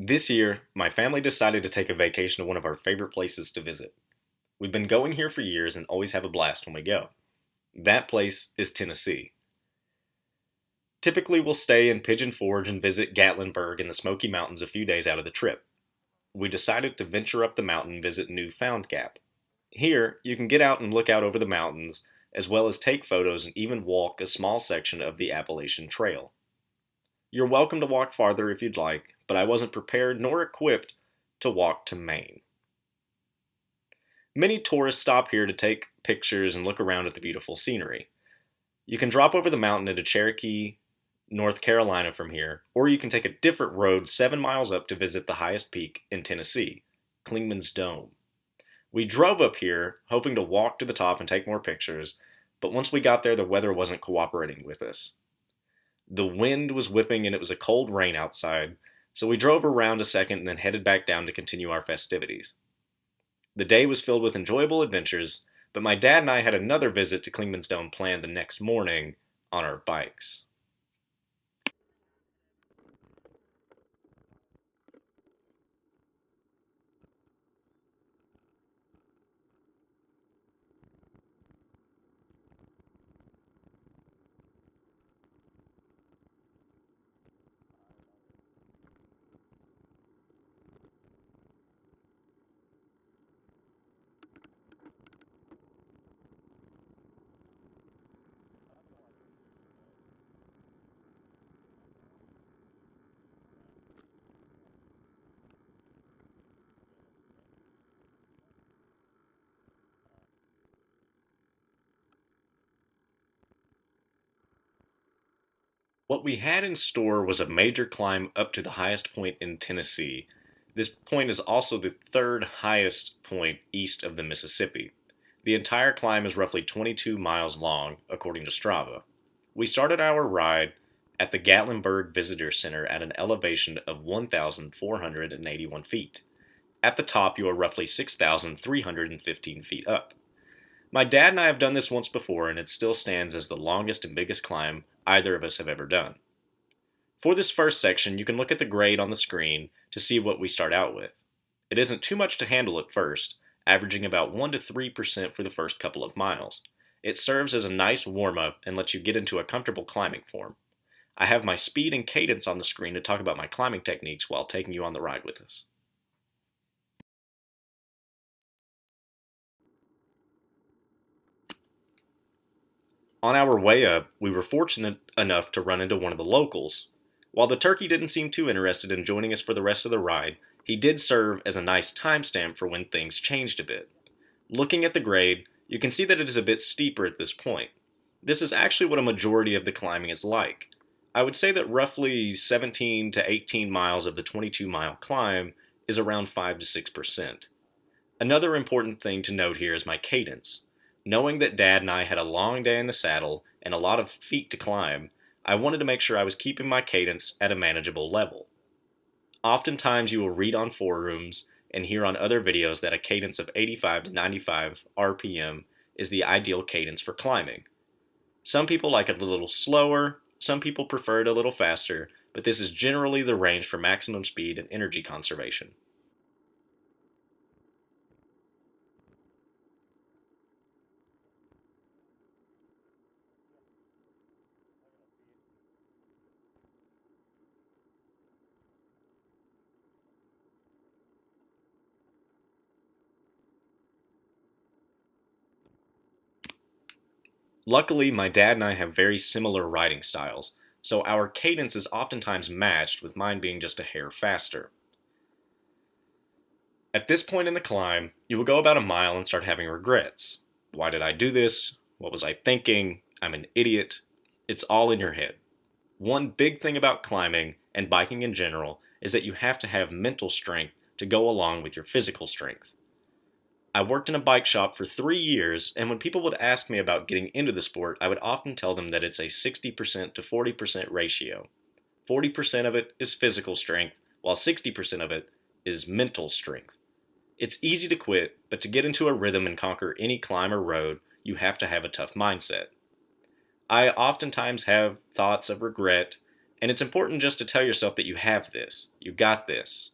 This year, my family decided to take a vacation to one of our favorite places to visit. We've been going here for years and always have a blast when we go. That place is Tennessee. Typically, we'll stay in Pigeon Forge and visit Gatlinburg in the Smoky Mountains a few days out of the trip. We decided to venture up the mountain and visit New Found Gap. Here, you can get out and look out over the mountains, as well as take photos and even walk a small section of the Appalachian Trail. You're welcome to walk farther if you'd like, but I wasn't prepared nor equipped to walk to Maine. Many tourists stop here to take pictures and look around at the beautiful scenery. You can drop over the mountain into Cherokee, North Carolina from here, or you can take a different road 7 miles up to visit the highest peak in Tennessee, Clingmans Dome. We drove up here hoping to walk to the top and take more pictures, but once we got there, the weather wasn't cooperating with us. The wind was whipping and it was a cold rain outside, so we drove around a second and then headed back down to continue our festivities. The day was filled with enjoyable adventures, but my dad and I had another visit to Clingmans Dome planned the next morning on our bikes. What we had in store was a major climb up to the highest point in Tennessee. This point is also the third highest point east of the Mississippi. The entire climb is roughly 22 miles long, according to Strava. We started our ride at the Gatlinburg Visitor Center at an elevation of 1,481 feet. At the top, you are roughly 6,315 feet up. My dad and I have done this once before, and it still stands as the longest and biggest climb either of us have ever done. For this first section, you can look at the grade on the screen to see what we start out with. It isn't too much to handle at first, averaging about 1 to 3% for the first couple of miles. It serves as a nice warm-up and lets you get into a comfortable climbing form. I have my speed and cadence on the screen to talk about my climbing techniques while taking you on the ride with us. On our way up, we were fortunate enough to run into one of the locals. While the turkey didn't seem too interested in joining us for the rest of the ride, he did serve as a nice timestamp for when things changed a bit. Looking at the grade, you can see that it is a bit steeper at this point. This is actually what a majority of the climbing is like. I would say that roughly 17 to 18 miles of the 22-mile climb is around 5 to 6%. Another important thing to note here is my cadence. Knowing that Dad and I had a long day in the saddle and a lot of feet to climb, I wanted to make sure I was keeping my cadence at a manageable level. Oftentimes you will read on forums and hear on other videos that a cadence of 85 to 95 RPM is the ideal cadence for climbing. Some people like it a little slower, some people prefer it a little faster, but this is generally the range for maximum speed and energy conservation. Luckily, my dad and I have very similar riding styles, so our cadence is oftentimes matched, with mine being just a hair faster. At this point in the climb, you will go about a mile and start having regrets. Why did I do this? What was I thinking? I'm an idiot. It's all in your head. One big thing about climbing and biking in general is that you have to have mental strength to go along with your physical strength. I worked in a bike shop for 3 years, and when people would ask me about getting into the sport, I would often tell them that it's a 60% to 40% ratio. 40% of it is physical strength, while 60% of it is mental strength. It's easy to quit, but to get into a rhythm and conquer any climb or road, you have to have a tough mindset. I oftentimes have thoughts of regret And it's important just to tell yourself that you have this, you got this.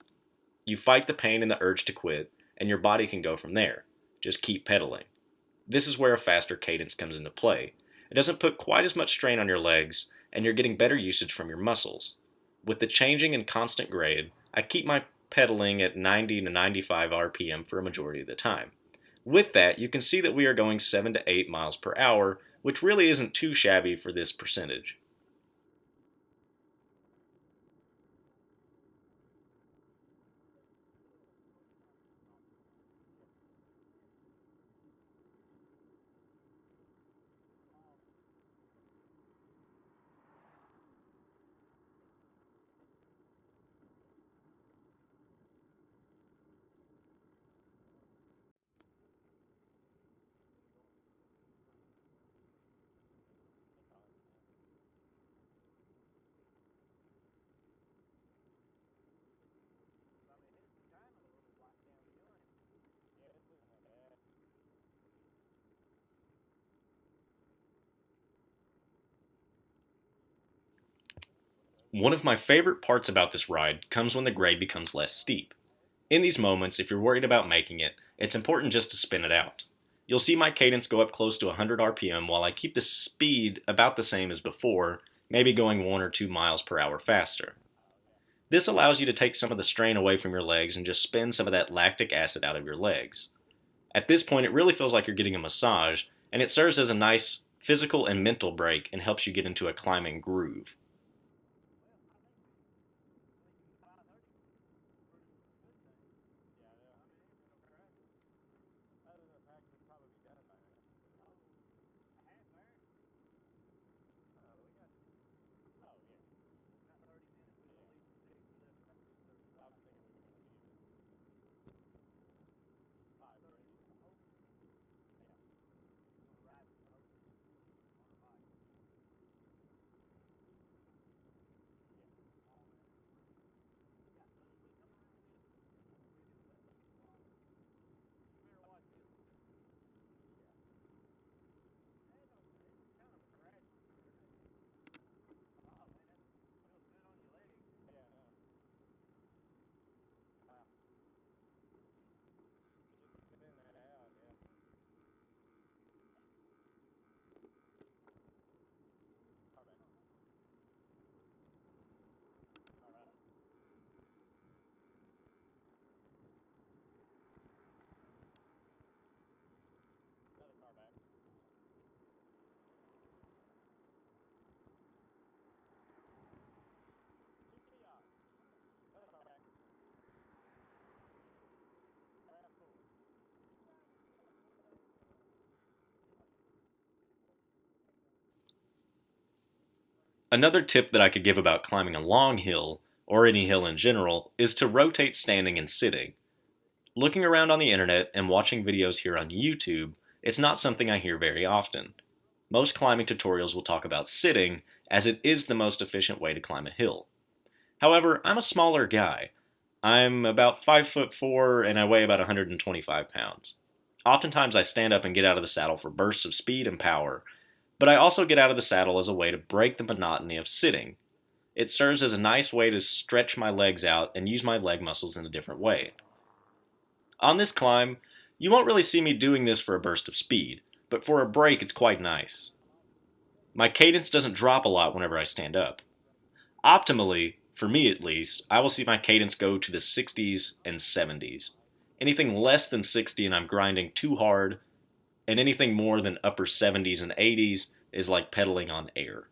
You fight the pain and the urge to quit, and your body can go from there. Just keep pedaling. This is where a faster cadence comes into play. It doesn't put quite as much strain on your legs, and you're getting better usage from your muscles. With the changing and constant grade, I keep my pedaling at 90 to 95 RPM for a majority of the time. With that, you can see that we are going 7 to 8 miles per hour, which really isn't too shabby for this percentage. One of my favorite parts about this ride comes when the grade becomes less steep. In these moments, if you're worried about making it, it's important just to spin it out. You'll see my cadence go up close to 100 RPM while I keep the speed about the same as before, maybe going 1 or 2 miles per hour faster. This allows you to take some of the strain away from your legs and just spin some of that lactic acid out of your legs. At this point, it really feels like you're getting a massage, and it serves as a nice physical and mental break and helps you get into a climbing groove. Another tip that I could give about climbing a long hill, or any hill in general, is to rotate standing and sitting. Looking around on the internet and watching videos here on YouTube, it's not something I hear very often. Most climbing tutorials will talk about sitting, as it is the most efficient way to climb a hill. However, I'm a smaller guy. I'm about 5'4" and I weigh about 125 pounds. Oftentimes I stand up and get out of the saddle for bursts of speed and power, but I also get out of the saddle as a way to break the monotony of sitting. It serves as a nice way to stretch my legs out and use my leg muscles in a different way. On this climb, you won't really see me doing this for a burst of speed, but for a break it's quite nice. My cadence doesn't drop a lot whenever I stand up. Optimally, for me at least, I will see my cadence go to the 60s and 70s. Anything less than 60 and I'm grinding too hard, and anything more than upper 70s and 80s is like pedaling on air.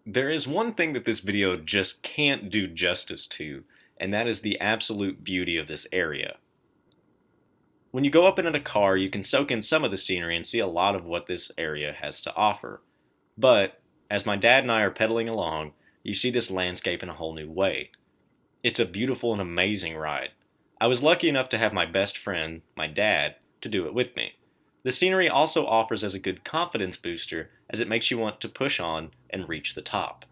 There is one thing that this video just can't do justice to, and that is the absolute beauty of this area. When you go up in a car, you can soak in some of the scenery and see a lot of what this area has to offer. But, as my dad and I are pedaling along, you see this landscape in a whole new way. It's a beautiful and amazing ride. I was lucky enough to have my best friend, my dad, to do it with me. The scenery also offers as a good confidence booster as it makes you want to push on and reach the top.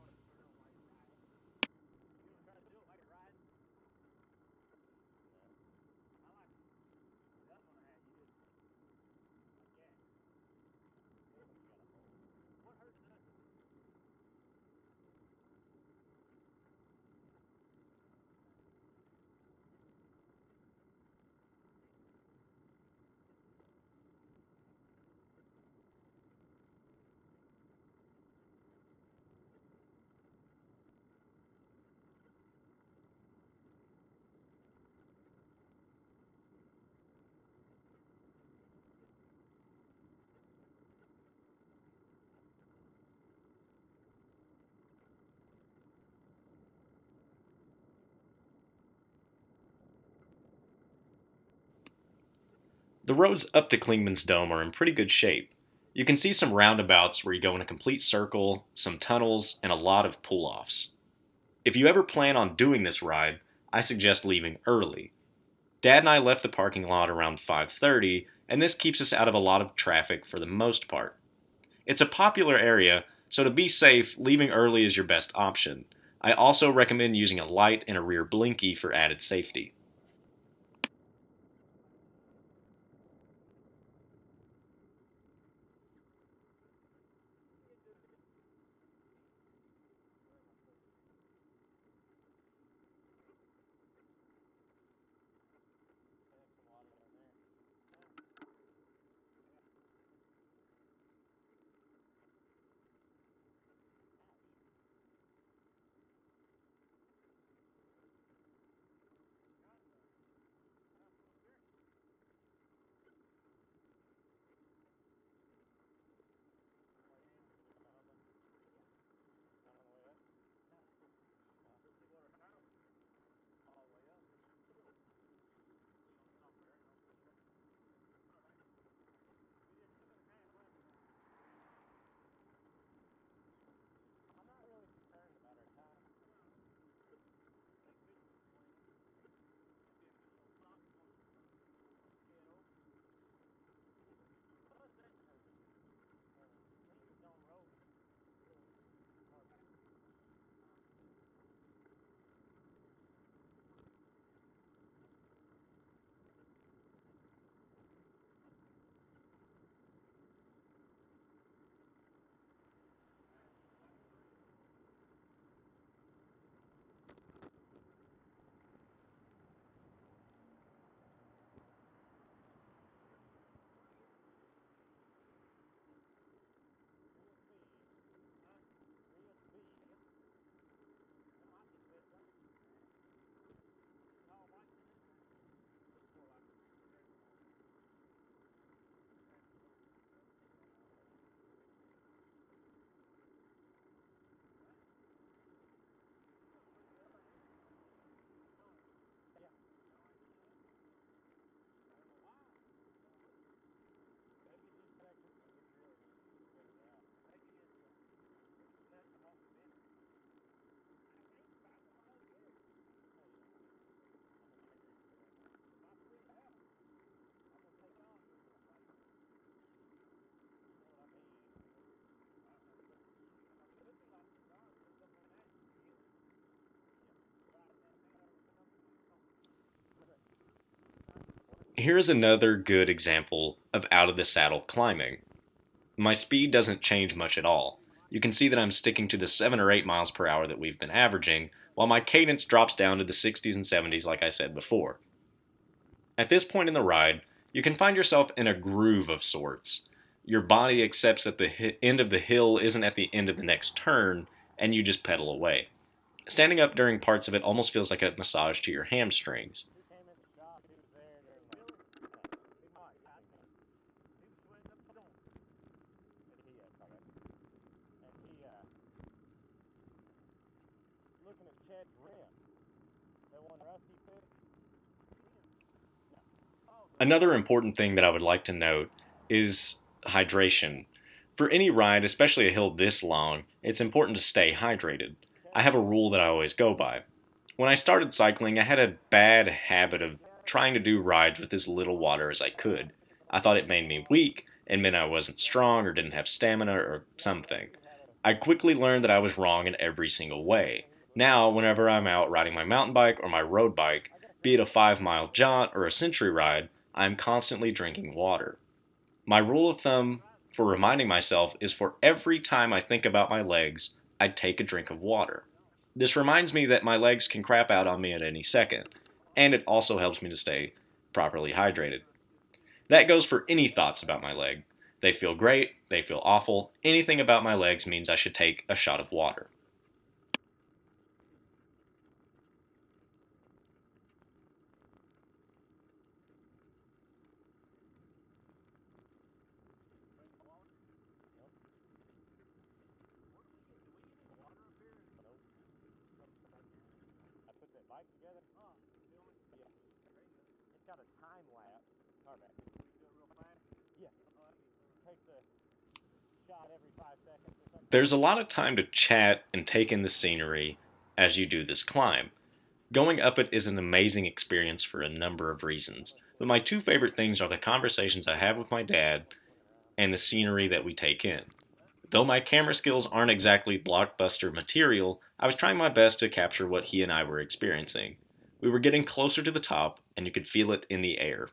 The roads up to Clingmans Dome are in pretty good shape. You can see some roundabouts where you go in a complete circle, some tunnels, and a lot of pull offs. If you ever plan on doing this ride, I suggest leaving early. Dad and I left the parking lot around 5:30, and this keeps us out of a lot of traffic for the most part. It's a popular area, so to be safe, leaving early is your best option. I also recommend using a light and a rear blinky for added safety. Here is another good example of out of the saddle climbing. My speed doesn't change much at all. You can see that I'm sticking to the 7 or 8 miles per hour that we've been averaging, while my cadence drops down to the 60s and 70s like I said before. At this point in the ride, you can find yourself in a groove of sorts. Your body accepts that the end of the hill isn't at the end of the next turn, and you just pedal away. Standing up during parts of it almost feels like a massage to your hamstrings. Another important thing that I would like to note is hydration. For any ride, especially a hill this long, it's important to stay hydrated. I have a rule that I always go by. When I started cycling, I had a bad habit of trying to do rides with as little water as I could. I thought it made me weak and meant I wasn't strong or didn't have stamina or something. I quickly learned that I was wrong in every single way. Now, whenever I'm out riding my mountain bike or my road bike, be it a 5 mile jaunt or a century ride, I am constantly drinking water. My rule of thumb for reminding myself is for every time I think about my legs, I take a drink of water. This reminds me that my legs can crap out on me at any second, and it also helps me to stay properly hydrated. That goes for any thoughts about my leg. They feel great, they feel awful, anything about my legs means I should take a shot of water. There's a lot of time to chat and take in the scenery as you do this climb. Going up it is an amazing experience for a number of reasons, but my two favorite things are the conversations I have with my dad and the scenery that we take in. Though my camera skills aren't exactly blockbuster material, I was trying my best to capture what he and I were experiencing. We were getting closer to the top, and you could feel it in the air.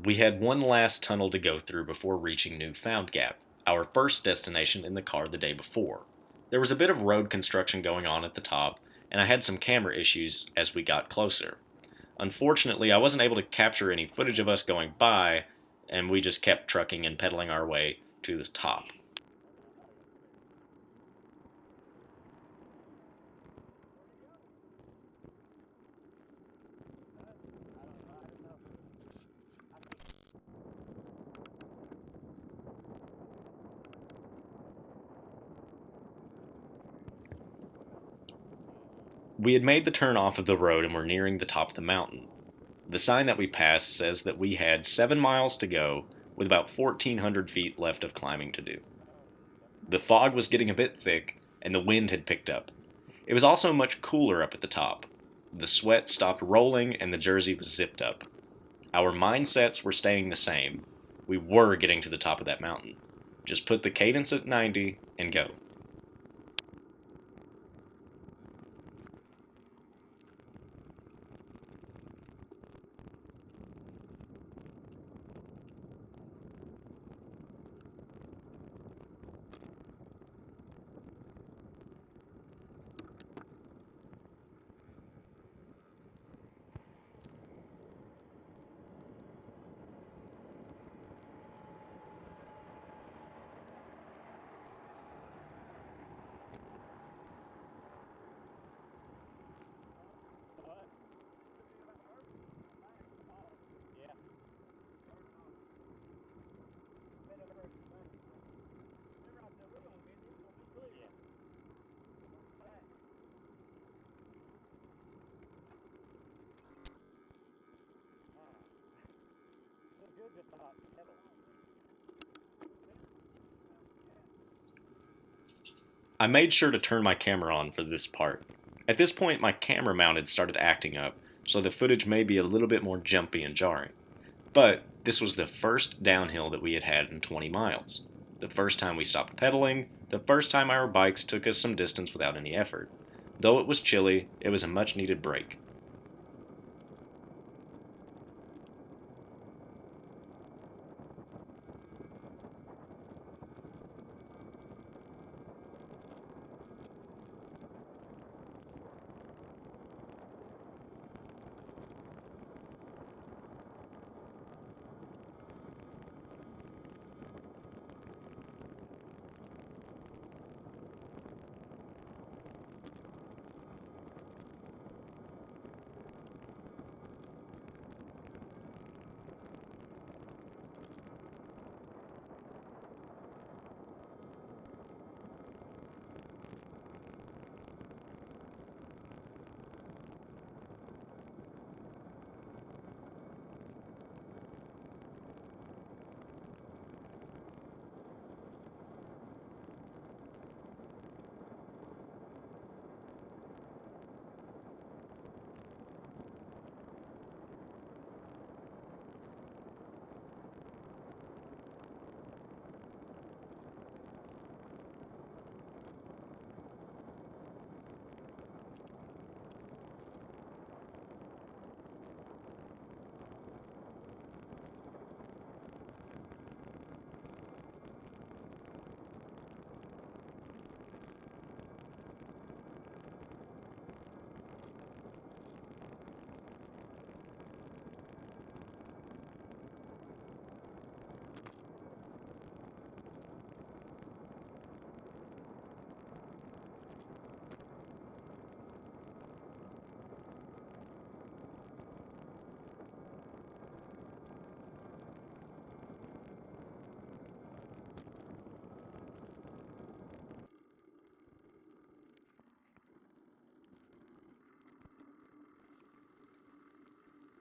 We had one last tunnel to go through before reaching Newfound Gap, our first destination in the car the day before. There was a bit of road construction going on at the top, and I had some camera issues as we got closer. Unfortunately, I wasn't able to capture any footage of us going by, and we just kept trucking and pedaling our way to the top. We had made the turn off of the road and were nearing the top of the mountain. The sign that we passed says that we had 7 miles to go with about 1,400 feet left of climbing to do. The fog was getting a bit thick, and the wind had picked up. It was also much cooler up at the top. The sweat stopped rolling, and the jersey was zipped up. Our mindsets were staying the same. We were getting to the top of that mountain. Just put the cadence at 90 and go. I made sure to turn my camera on for this part. At this point, my camera mounted started acting up, so the footage may be a little bit more jumpy and jarring. But this was the first downhill that we had had in 20 miles. The first time we stopped pedaling, the first time our bikes took us some distance without any effort. Though it was chilly, it was a much needed break.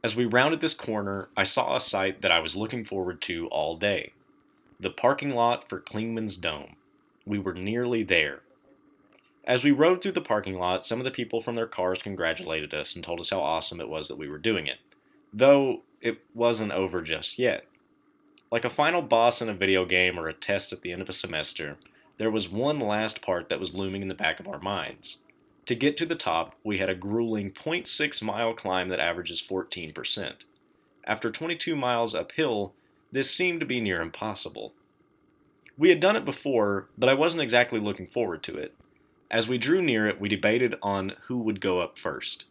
As we rounded this corner, I saw a sight that I was looking forward to all day: the parking lot for Clingmans Dome. We were nearly there. As we rode through the parking lot, some of the people from their cars congratulated us and told us how awesome it was that we were doing it, though it wasn't over just yet. Like a final boss in a video game or a test at the end of a semester, there was one last part that was looming in the back of our minds. To get to the top, we had a grueling 0.6-mile climb that averages 14%. After 22 miles uphill, this seemed to be near impossible. We had done it before, but I wasn't exactly looking forward to it. As we drew near it, we debated on who would go up first.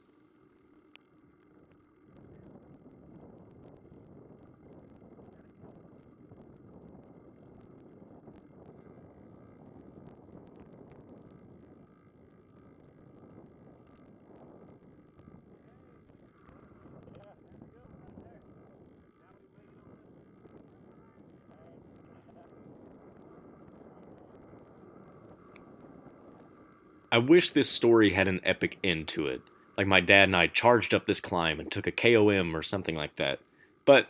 I wish this story had an epic end to it, like my dad and I charged up this climb and took a KOM or something like that. But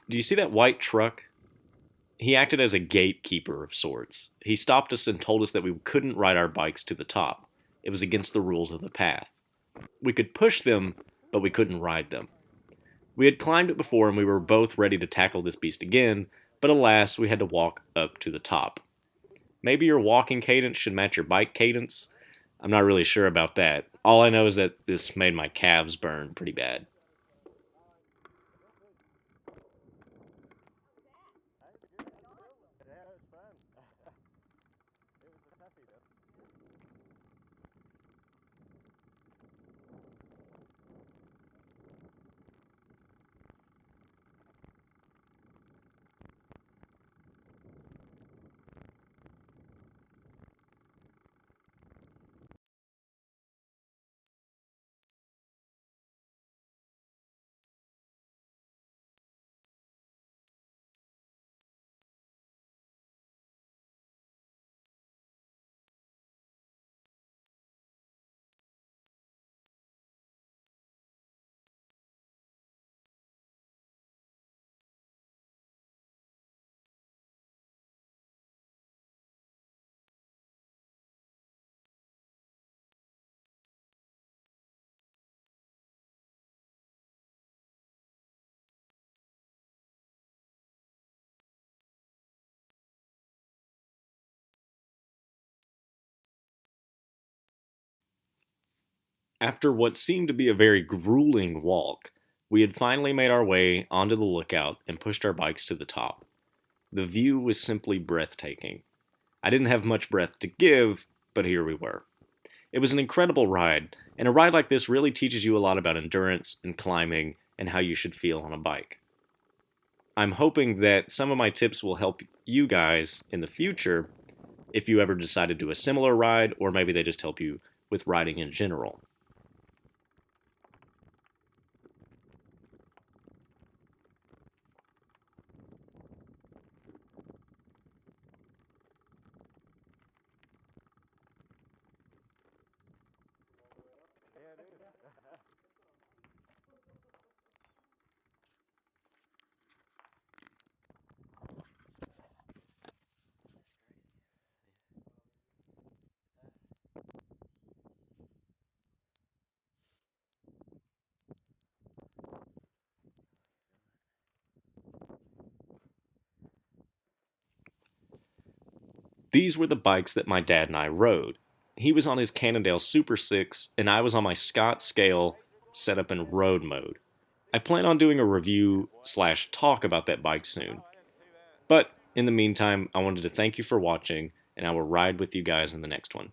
do you see that white truck? He acted as a gatekeeper of sorts. He stopped us and told us that we couldn't ride our bikes to the top. It was against the rules of the path. We could push them, but we couldn't ride them. We had climbed it before and we were both ready to tackle this beast again, but alas, we had to walk up to the top. Maybe your walking cadence should match your bike cadence? I'm not really sure about that. All I know is that this made my calves burn pretty bad. After what seemed to be a very grueling walk, we had finally made our way onto the lookout and pushed our bikes to the top. The view was simply breathtaking. I didn't have much breath to give, but here we were. It was an incredible ride, and a ride like this really teaches you a lot about endurance and climbing and how you should feel on a bike. I'm hoping that some of my tips will help you guys in the future if you ever decide to do a similar ride, or maybe they just help you with riding in general. These were the bikes that my dad and I rode. He was on his Cannondale Super 6, and I was on my Scott Scale set up in road mode. I plan on doing a review slash talk about that bike soon. But in the meantime, I wanted to thank you for watching, and I will ride with you guys in the next one.